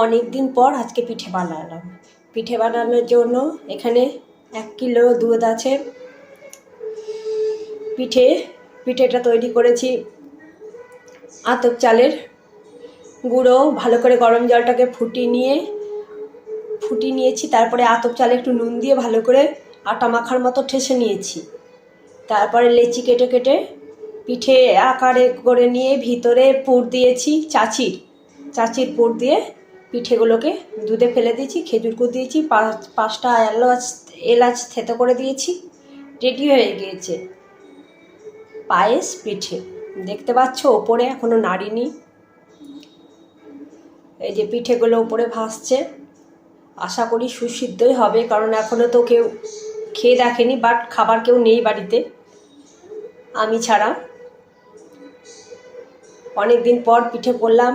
অনেক দিন পর আজকে পিঠে বানালাম। পিঠে বানানোর জন্য এখানে 1 কিলো দুধ আছে। পিঠেটা তৈরি করেছি আতপ চালের গুঁড়ো। ভালো করে গরম জলটাকে ফুটিয়ে নিয়েছি। তারপরে আতপ চালে একটু নুন দিয়ে ভালো করে আটা মাখার মতো ঠেসে নিয়েছি। তারপরে লেচি কেটে কেটে পিঠে আকারে করে নিয়ে ভিতরে পুর দিয়েছি চাচির পুর দিয়ে পিঠেগুলোকে দুধে ফেলে দিয়েছি। খেজুর গুড় দিয়েছি, 5টা এলাচ থেতো করে দিয়েছি। রেডি হয়ে গিয়েছে পায়েস পিঠে। দেখতে পাচ্ছ ওপরে এখনো নাড়িনি। এই যে পিঠেগুলো উপরে ভাসছে। আশা করি সুসিদ্ধই হবে, কারণ এখনও তো কেউ খেয়ে দেখেনি। বাট খাবার কেউ নেই বাড়িতে আমি ছাড়া। অনেক দিন পর পিঠে করলাম।